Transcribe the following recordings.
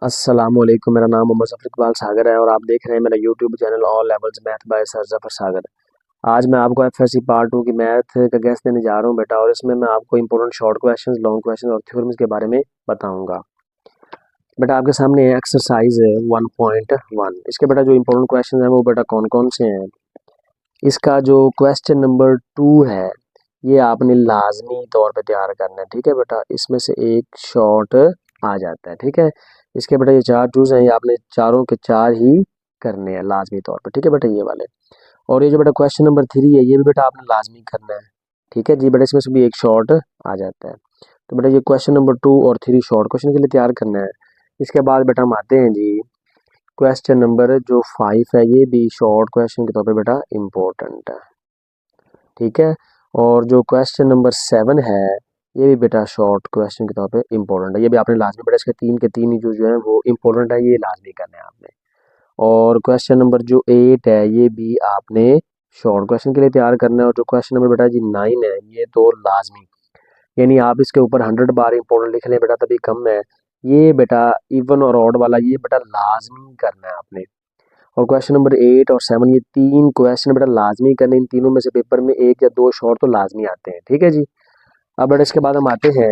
अस्सलामुअलैकुम। मेरा नाम मोहम्मद सफ़र इकबाल सागर है और आप देख रहे हैं मेरा YouTube channel all levels math by sir Zafar Sagar. आज मैं आपको एफएससी पार्ट 2 की मैथ का गेस देने जा रहा हूं बेटा, और इसमें मैं आपको important short questions, long questions और थ्योरम्स के बारे में बताऊंगा। बेटा आपके सामने एक्सरसाइज है 1.1। इसके बेटा जो इंपॉर्टेंट क्वेश्चन है वो बेटा कौन कौन से हैं। इसका जो क्वेश्चन नंबर 2 है ये आपने लाजमी तौर पे तैयार करना है, ठीक है बेटा। इसमें से एक शॉर्ट आ जाता है, ठीक है। इसके बेटा ये 4 चूज हैं, ये आपने चारों के 4 ही करने हैं लाजमी तौर पे, ठीक है बेटा, ये वाले। और ये जो बेटा क्वेश्चन नंबर 3 है ये भी बेटा आपने लाजमी करना है, ठीक है जी बेटा। इसमें से भी एक शॉर्ट आ जाता है। तो बेटा ये क्वेश्चन नंबर 2 और 3 शॉर्ट क्वेश्चन के लिए तैयार करना है। इसके बाद बेटा हम आते हैं जी क्वेश्चन नंबर जो 5 है, ये भी शॉर्ट क्वेश्चन के तौर पे बेटा इम्पोर्टेंट है, ठीक है। और जो क्वेश्चन नंबर 7 है ये भी बेटा शॉर्ट क्वेश्चन के तौर पे इम्पोर्टेंट है, ये भी आपने लाजमी बेटा इसके 3 के 3 ही जो है वो इम्पोर्टेंट है, ये लाजमी करने हैं आपने। और क्वेश्चन नंबर जो 8 है ये भी आपने शॉर्ट क्वेश्चन के लिए तैयार करना है। और जो क्वेश्चन नंबर बेटा जी 9 है ये तो लाजमी, यानी आप इसके ऊपर 100 बार इंपॉर्टेंट लिख लें बेटा तभी कम है। ये बेटा इवन और ऑड वाला ये बेटा लाजमी करना है आपने। और क्वेश्चन नंबर 8 और 7 ये 3 क्वेश्चन बेटा लाजमी करने, इन तीनों में से पेपर में 1 या 2 शॉर्ट तो लाजमी आते हैं, ठीक है जी। अब बेटा इसके बाद हम आते हैं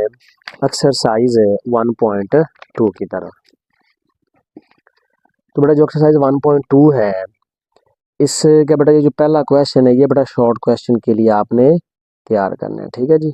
एक्सरसाइज 1.2 की तरफ। तो बेटा जो एक्सरसाइज 1.2 है इसका बेटा ये जो पहला क्वेश्चन है ये बेटा शॉर्ट क्वेश्चन के लिए आपने तैयार करना है, ठीक है जी।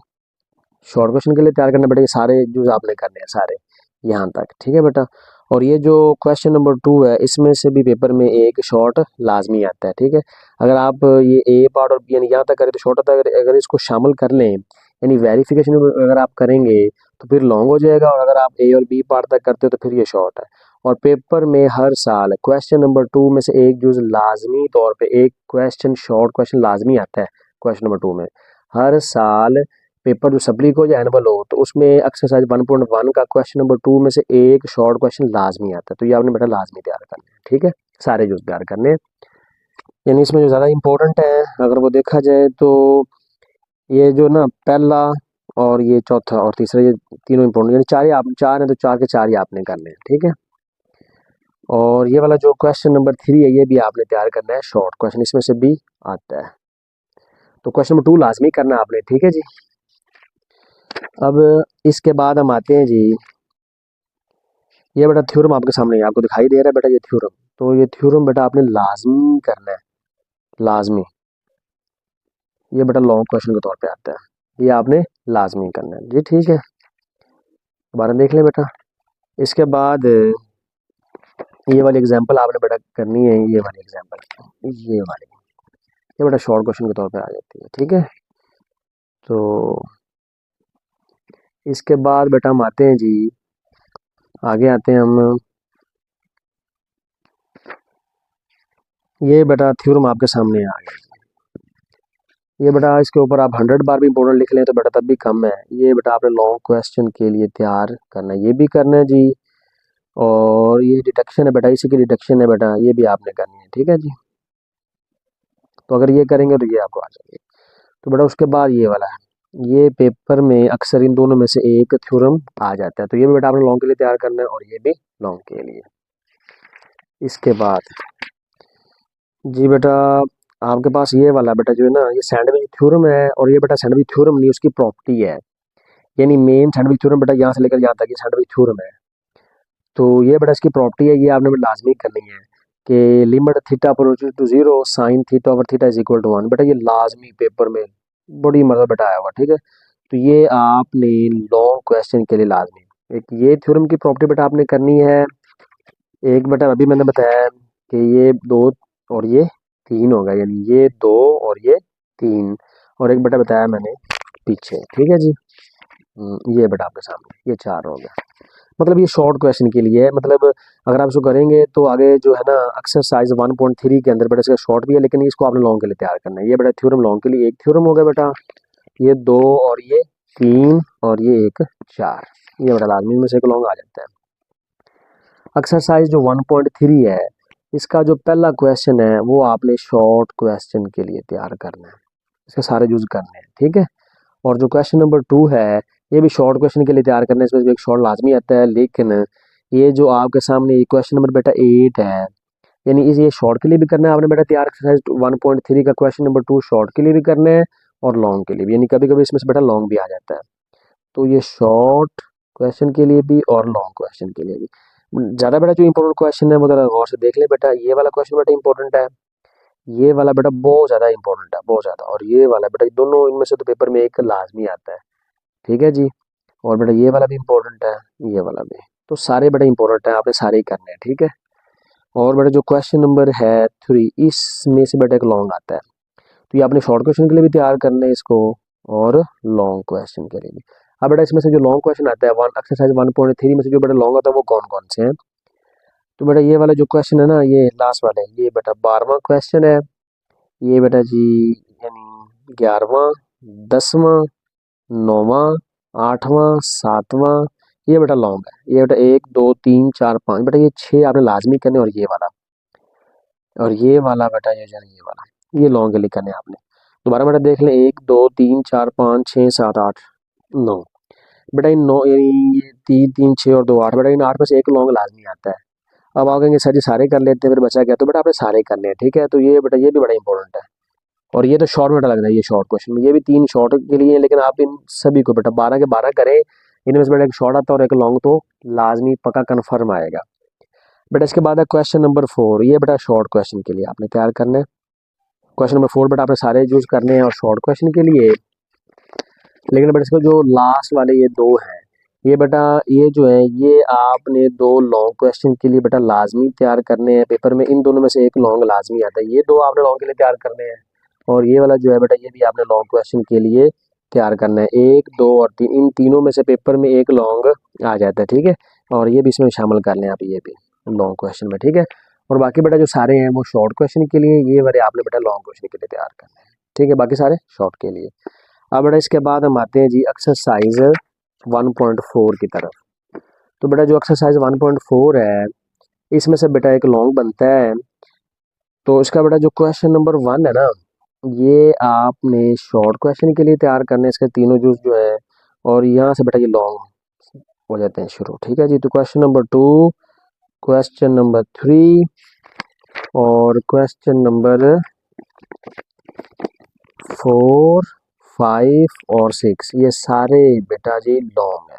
शॉर्ट क्वेश्चन के लिए तैयार करना बेटा, ये सारे जो आपने करने हैं सारे यहाँ तक, ठीक है बेटा। और ये जो क्वेश्चन नंबर 2 है इसमें से भी पेपर में एक शॉर्ट लाजमी आता है, ठीक है। अगर आप ये ए पार्ट और बी यानी यहाँ तक करें तो शॉर्ट आता है, अगर इसको शामिल कर लें यानी वेरिफिकेशन अगर आप करेंगे तो फिर लॉन्ग हो जाएगा, और अगर आप ए और बी पार्ट तक करते हो तो फिर ये शॉर्ट है। और पेपर में हर साल क्वेश्चन नंबर 2 में से एक जूज लाजमी तौर पे एक क्वेश्चन शॉर्ट क्वेश्चन लाजमी आता है क्वेश्चन नंबर 2 में। हर साल पेपर जो सप्ली हो या एनुअल हो तो उसमें एक्सरसाइज 1.1 का क्वेश्चन नंबर 2 में से एक शॉर्ट क्वेश्चन लाजमी आता है, तो ये आपने बेटा लाजमी तैयार करना है, ठीक है। सारे जो तैयार करने हैं, यानी इसमें जो ज़्यादा इंपॉर्टेंट है अगर वो देखा जाए तो ये जो ना पहला और ये चौथा और तीसरा, ये तीनों इंपॉर्टेंट, यानी चार ही आप 4 हैं तो 4 के 4 ही आपने करने हैं, ठीक है। और ये वाला जो क्वेश्चन नंबर 3 है ये भी आपने तैयार करना है शॉर्ट क्वेश्चन, इसमें से भी आता है। तो क्वेश्चन नंबर 2 लाजमी करना है आपने, ठीक है जी। अब इसके बाद हम आते हैं जी, ये बेटा थ्योरम आपके सामने है, आपको दिखाई दे रहा है बेटा ये थ्योरम। तो ये थ्योरम बेटा आपने लाजमी करना है, लाजमी। ये बेटा लॉन्ग क्वेश्चन के तौर पे आता है, ये आपने लाजमी करना है जी, ठीक है। दोबारा देख लें बेटा। इसके बाद ये वाली एग्जांपल आपने बेटा करनी है, ये वाली एग्जांपल, ये वाली, ये बेटा शॉर्ट क्वेश्चन के तौर पे आ जाती है, ठीक है। तो इसके बाद बेटा हम आते हैं जी, आगे आते हैं हम, ये बेटा थ्योरम आपके सामने आ गया। ये बेटा इसके ऊपर आप 100 बार भी इंपॉर्टेंट लिख लें तो बेटा तब भी कम है। ये बेटा आपने लॉन्ग क्वेश्चन के लिए तैयार करना है, ये भी करना है जी। और ये डिडक्शन है बेटा, इसी की डिडक्शन है बेटा, ये भी आपने करनी है, ठीक है जी। तो अगर ये करेंगे तो ये आपको आ जाएंगे। तो बेटा उसके बाद ये वाला है, ये पेपर में अक्सर इन दोनों में से एक थ्योरम आ जाता है, तो ये भी बेटा आपने लॉन्ग के लिए तैयार करना है और ये भी लॉन्ग के लिए। इसके बाद जी बेटा आपके पास ये वाला बेटा जो है ना, ये सैंडविच थ्योरम है, और ये बेटा सैंडविच थ्योरम नहीं उसकी प्रॉपर्टी है, यानी मेन सैंडविच थ्योरम बेटा यहाँ से लेकर यहाँ तक ये सैंडविच थ्योरम है। तो ये बेटा इसकी प्रॉपर्टी है, ये आपने बेटा लाजमी करनी है कि limit theta approaches to 0 sine theta over theta is equal to 1। बेटा ये लाजमी पेपर में बड़ी मदद बेटा आया हुआ, ठीक है। तो ये आपने लॉन्ग क्वेश्चन के लिए लाजमी एक ये थ्योरम की प्रॉपर्टी बेटा आपने करनी है। एक बेटा अभी मैंने बताया कि ये 2 और ये 3 होगा, यानी ये 2 और ये 3, और एक बेटा बताया मैंने पीछे, ठीक है जी। ये बेटा आपके सामने ये 4 हो गया। मतलब ये शॉर्ट क्वेश्चन के लिए है, मतलब अगर आप इसको करेंगे तो आगे जो है ना एक्सरसाइज 1.3 के अंदर बेटा इसका शॉर्ट भी है, लेकिन इसको आपने लॉन्ग के लिए तैयार करना है। ये बेटा थ्योरम लॉन्ग के लिए एक थ्योरम हो गया बेटा, ये 2 और ये 3 और ये एक 4, ये बेटा लाजमी में से एक लॉन्ग आ जाता है। एक्सरसाइज जो 1.3 है इसका जो पहला क्वेश्चन है वो आपने शॉर्ट क्वेश्चन के लिए तैयार करना है, इसके सारे यूज करने हैं, ठीक है। और जो क्वेश्चन नंबर 2 है ये भी शॉर्ट क्वेश्चन के लिए तैयार करना है, इसमें भी एक शॉर्ट लाजमी आता है, लेकिन ये जो आपके सामने ये क्वेश्चन नंबर बेटा 8 है, यानी इस ये शॉर्ट के लिए भी करना है आपने बेटा तैयार। एक्सरसाइज 1.3 का क्वेश्चन नंबर 2 शॉर्ट के लिए भी करना है और लॉन्ग के लिए भी, यानी कभी कभी इसमें से बेटा लॉन्ग भी आ जाता है। तो ये शॉर्ट क्वेश्चन के लिए भी और लॉन्ग क्वेश्चन के लिए भी ज़्यादा बेटा जो इंपॉर्टेंट क्वेश्चन है वो जरा गौर से देख ले बेटा। ये वाला क्वेश्चन बेटा इंपॉर्टेंट है, ये वाला बेटा बहुत ज़्यादा इंपॉर्टेंट है, बहुत ज़्यादा। और ये वाला बेटा दोनों इनमें से तो पेपर में एक लाजमी आता है, ठीक है जी। और बेटा ये वाला भी इम्पोर्टेंट है, ये वाला भी। तो सारे बेटा इंपॉर्टेंट है, आपने सारे ही करने हैं, ठीक है। और बेटा जो क्वेश्चन नंबर है 3, इसमें से बेटा एक लॉन्ग आता है। तो ये आपने शॉर्ट क्वेश्चन के लिए भी तैयार करना है इसको और लॉन्ग क्वेश्चन के लिए भी। अब बेटा इसमें से जो लॉन्ग क्वेश्चन आता है एक्सरसाइज 1.3 में से जो बेटा लॉन्ग आता है वो कौन कौन से हैं। तो बेटा ये वाला जो क्वेश्चन है ना, ये लास्ट वाला है, ये बेटा 12वां क्वेश्चन है। ये बेटा जी यानी 11वां, 10वां, 9वां, 8वां, 7वां, ये बेटा लॉन्ग है। ये बेटा 1 2 3 4 5 बेटा ये 6 आपने लाजमी करने, और ये वाला बेटा ये जो है ये वाला, ये लॉन्ग के लिए करने हैं आपने। दोबारा बेटा देख लें, 1 2 3 4 5 6 7 8 9 बेटा इन 9 यानी ये 3 3 6 और 2 8 बेटा इन 8 में से एक लॉन्ग लाजमी आता है। अब आप कहेंगे सर जी सारे कर लेते हैं फिर बचा क्या, तो बेटा आपने सारे करने हैं, ठीक है। तो ये बेटा ये भी बड़ा इंपॉर्टेंट है। और ये तो शॉर्ट बेटा लग रहा है, ये शॉर्ट क्वेश्चन में ये भी 3 शॉर्ट के लिए है, लेकिन आप इन सभी को बेटा 12 के 12 करें, इनमें से बेटा एक शॉर्ट आता है और एक लॉन्ग तो लाजमी पक्का कन्फर्म आएगा बेटा। इसके बाद है क्वेश्चन नंबर 4, ये बेटा शॉर्ट क्वेश्चन के लिए आपने तैयार करना है। क्वेश्चन नंबर 4 बेटा आपने सारे यूज करने हैं और शॉर्ट क्वेश्चन के लिए, लेकिन बेटा इसको जो लास्ट वाले ये 2 हैं, ये बेटा ये जो है ये आपने 2 लॉन्ग क्वेश्चन के लिए बेटा लाजमी तैयार करने हैं पेपर में। इन दोनों में से एक लॉन्ग लाजमी आता है, ये 2 आपने लॉन्ग के लिए तैयार करने हैं। और ये वाला जो है बेटा ये भी आपने लॉन्ग क्वेश्चन के लिए तैयार करना है। 1 2 और 3 इन तीनों में से पेपर में एक लॉन्ग आ जाता है, ठीक है। और ये भी इसमें शामिल कर लें आप, ये भी लॉन्ग क्वेश्चन में, ठीक है। और बाकी बेटा जो सारे हैं वो शॉर्ट क्वेश्चन के लिए, ये वाले आपने बेटा लॉन्ग क्वेश्चन के लिए तैयार करना है, ठीक है। बाकी सारे शॉर्ट के लिए। अब बेटा इसके बाद हम आते हैं जी एक्सरसाइज 1.4 की तरफ। तो बेटा जो एक्सरसाइज 1.4 है, इसमें से बेटा एक लॉन्ग बनता है। तो इसका बेटा जो क्वेश्चन नंबर 1 है ना, ये आपने शॉर्ट क्वेश्चन के लिए तैयार करने इसके तीनों जूस जो है, और यहाँ से बेटा ये लॉन्ग हो जाते हैं शुरू, ठीक है जी। तो क्वेश्चन नंबर 2, क्वेश्चन नंबर 3 और क्वेश्चन नंबर 4 5 और 6 ये सारे बेटा जी लॉन्ग है,